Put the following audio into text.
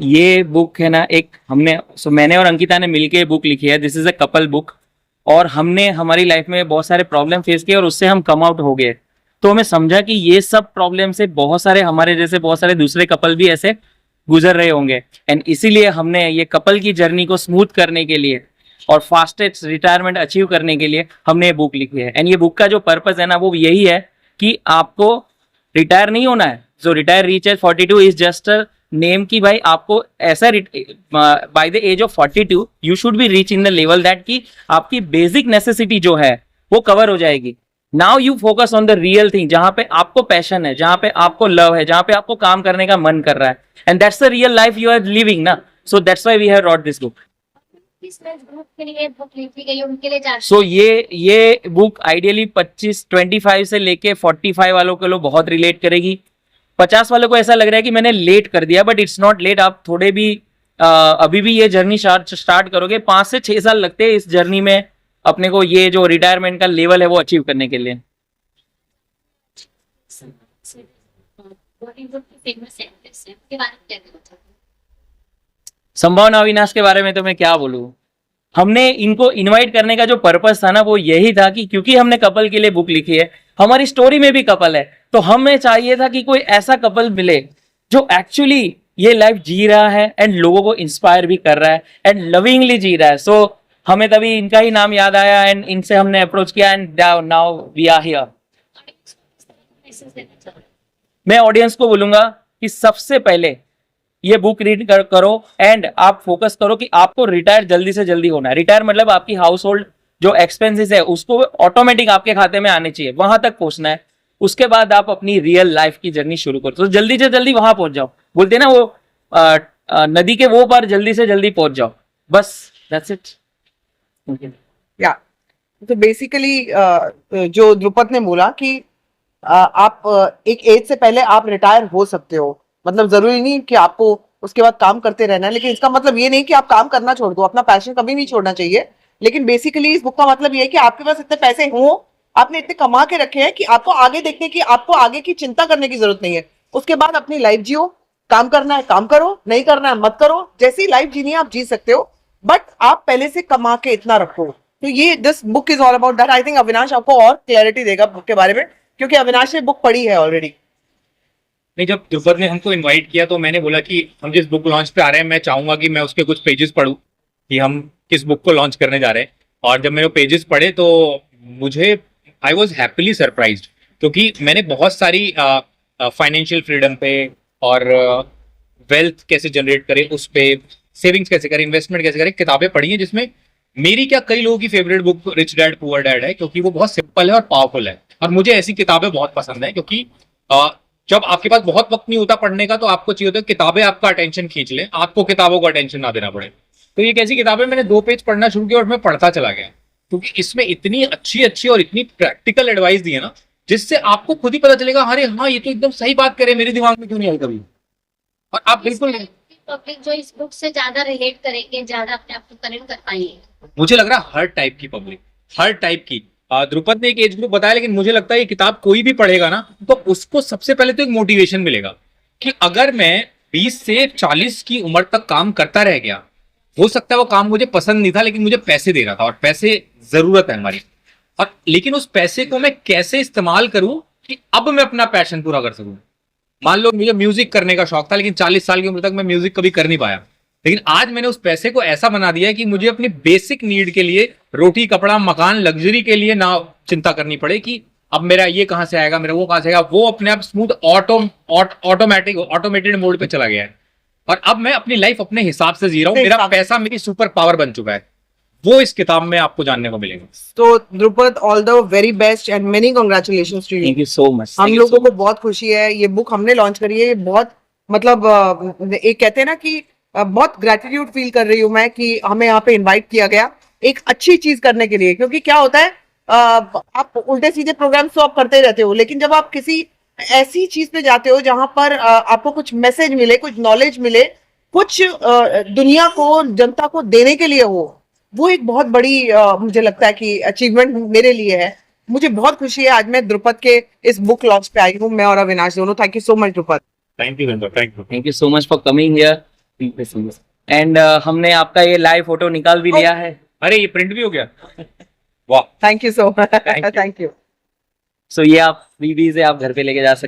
ये बुक है ना, एक हमने मैंने और अंकिता ने मिलके बुक लिखी है। This is a couple book. और हमने हमारी लाइफ में बहुत सारे प्रॉब्लम फेस किए और उससे हम कम आउट हो गए। तो हमें समझा कि ये सब प्रॉब्लम से बहुत सारे हमारे जैसे बहुत सारे दूसरे कपल भी ऐसे गुजर रहे होंगे। एंड इसीलिए हमने ये कपल की जर्नी को स्मूथ करने के लिए और फास्टेस्ट रिटायरमेंट अचीव करने के लिए हमने ये बुक लिखी है। एंड ये बुक का जो पर्पस है ना, वो यही है कि आपको रिटायर नहीं होना है। जो retire reach age 42 is just a name की भाई आपको ऐसा by the age of 42 you should be reach in the level that कि आपकी बेसिक नेसेसिटी जो है वो कवर हो जाएगी। Now you focus on the real thing, जहां पे आपको पैशन है, जहां पे आपको लव है, जहां पे आपको काम करने का मन कर रहा है। And that's the real life you are living ना। So that's why we have wrote this book. So ये बुक आइडियली 25 से लेके 45 वालों के लोग बहुत रिलेट करेगी। 50 वालों को ऐसा लग रहा है कि मैंने लेट कर दिया, बट इट्स नॉट लेट। आप थोड़े भी अभी भी ये जर्नी स्टार्ट करोगे। 5 से 6 साल लगते हैं इस जर्नी में अपने को ये जो रिटायरमेंट का लेवल है वो अचीव करने के लिए। संभावना अविनाश के बारे में तो मैं क्या बोलूं। हमने इनको इनवाइट करने का जो पर्पस था ना, वो यही था कि क्योंकि हमने कपल के लिए बुक लिखी है, हमारी स्टोरी में भी कपल है, तो हमें चाहिए था कि कोई ऐसा कपल मिले जो एक्चुअली ये लाइफ जी रहा है एंड लोगों को इंस्पायर भी कर रहा है एंड लविंगली जी रहा है। सो हमें तभी इनका ही नाम याद आया एंड इनसे हमने अप्रोच किया and now we are here. मैं ऑडियंस को बोलूंगा कि सबसे पहले ये बुक रीड करो एंड आप फोकस करो कि आपको रिटायर जल्दी से जल्दी होना है। रिटायर मतलब आपकी हाउस होल्ड जो एक्सपेंसेस है उसको ऑटोमेटिक आपके खाते में आने चाहिए, वहां तक पहुंचना है। उसके बाद आप अपनी रियल लाइफ की जर्नी शुरू करो, तो जल्दी से जल्दी वहां पहुंच जाओ। बोलते हैं ना वो नदी के वो पार जल्दी से जल्दी पहुंच जाओ, बस दैट्स इट। या तो बेसिकली जो ध्रुपद ने बोला कि आप एक एज से पहले आप रिटायर हो सकते हो। मतलब जरूरी नहीं कि आपको उसके बाद काम करते रहना है, लेकिन इसका मतलब ये नहीं कि आप काम करना छोड़ दो। अपना पैशन कभी नहीं छोड़ना चाहिए। लेकिन बेसिकली इस बुक का मतलब ये है कि आपके पास इतने पैसे हों, आपने इतने कमा के रखे हैं कि आपको आगे देखने की, आपको आगे की चिंता करने की जरूरत नहीं है। उसके बाद अपनी लाइफ जियो। काम करना है काम करो, नहीं करना है मत करो। जैसी लाइफ जीनी है आप जी सकते हो, बट आप पहले से कमा के इतना रखो। तो ये this book is all about that. I think Avinash आपको और क्लैरिटी देगा बुक के बारे में, क्योंकि अविनाश ने बुक पढ़ी है ऑलरेडी। नहीं, जब ध्रुपद ने हमको इनवाइट किया तो मैंने बोला कि हम जिस बुक लॉन्च पे आ रहे हैं, मैं चाहूंगा कि मैं उसके कुछ पेजेस पढूं कि हम किस बुक को लॉन्च करने जा रहे हैं। और जब मैंने वो पेजेस पढ़े तो मुझे आई वॉज हैप्पीली सरप्राइज्ड, क्योंकि मैंने बहुत सारी फाइनेंशियल फ्रीडम पे और वेल्थ कैसे जनरेट करे उस पे, सेविंग्स कैसे करें, इन्वेस्टमेंट कैसे करें, किताबें पढ़ी हैं। जिसमें मेरी क्या कई लोगों की favourite book rich dad poor dad है, क्योंकि वो बहुत सिंपल है और पावरफुल है। और मुझे ऐसी किताबें बहुत पसंद है, क्योंकि जब आपके पास बहुत वक्त नहीं होता पढ़ने का, तो आपको चाहिए होता है किताबें आपका अटेंशन खींच ले, आपको किताबों को अटेंशन ना देना पड़े। तो ये कैसी किताबें, मैंने 2 पेज पढ़ना शुरू किया और मैं पढ़ता चला गया, क्योंकि इसमें इतनी अच्छी अच्छी और इतनी प्रैक्टिकल एडवाइस दी है ना, जिससे आपको खुद ही पता चलेगा अरे हाँ ये तो एकदम सही बात करे, मेरे दिमाग में क्यों नहीं आई कभी। और आप बिल्कुल पब्लिक जो इस बुक से ज्यादा रिलेट करेंगे, ज्यादा अपने आप को कनेक्ट कर पाएंगे। मुझे लग रहा है हर टाइप की पब्लिक, हर टाइप की। ध्रुपद ने एक एज ग्रुप बताया, लेकिन मुझे लगता है ये किताब कोई भी पढ़ेगा ना, तो उसको सबसे पहले तो एक मोटिवेशन मिलेगा कि अगर मैं 20 से 40 की उम्र तक काम करता रह गया, हो सकता है वो काम मुझे पसंद नहीं था, लेकिन मुझे पैसे दे रहा था और पैसे जरूरत है हमारी, और लेकिन उस पैसे को मैं कैसे इस्तेमाल करूं कि अब मैं अपना पैशन पूरा कर सकूं। मान लो मुझे म्यूजिक करने का शौक था, लेकिन 40 साल की उम्र तक मैं म्यूजिक कभी कर नहीं पाया, लेकिन आज मैंने उस पैसे को ऐसा बना दिया है कि मुझे अपनी बेसिक नीड के लिए, रोटी कपड़ा मकान लग्जरी के लिए ना चिंता करनी पड़े कि अब मेरा ये कहां से आएगा, मेरा वो कहां से आएगा। वो अपने आप स्मूथ ऑटोमेटेड मोड पे चला गया है, और अब मैं अपनी लाइफ अपने हिसाब से जी रहा हूँ। मेरा पैसा मेरी सुपर पावर बन चुका है। वो इस किताब में आपको जानने को मिलेगा। तो Dhrupad, all the very best and many congratulations to you. Thank you so much. हम लोगों को बहुत खुशी है, ये बुक हमने लॉन्च करी है। ये बहुत मतलब एक कहते हैं ना कि बहुत ग्रेटिट्यूड फील कर रही हूँ मैं कि हमें यहाँ पे इनवाइट किया गया एक अच्छी चीज करने के लिए। क्योंकि क्या होता है, आप उल्टे सीधे प्रोग्राम तो आप करते रहते हो, लेकिन जब आप किसी ऐसी चीज पे जाते हो जहां पर आपको कुछ मैसेज मिले, कुछ नॉलेज मिले, कुछ दुनिया को, जनता को देने के लिए हो, वो एक बहुत बड़ी मुझे लगता है कि अचीवमेंट मेरे लिए है। मुझे बहुत खुशी है आज मैं ध्रुपद के इस बुक लॉन्च पे आई हूँ, मैं और अविनाश दोनों। Thank you so much Dhrupad. Thank you thank you. Thank you so much for coming here and हमने आपका ये लाइव फोटो निकाल भी लिया है। अरे ये प्रिंट भी हो गया, वाह। Thank you so much, Thank you. Thank you. So ये आप फ्रीबीज है, आप घर पे लेके जा सकते हैं।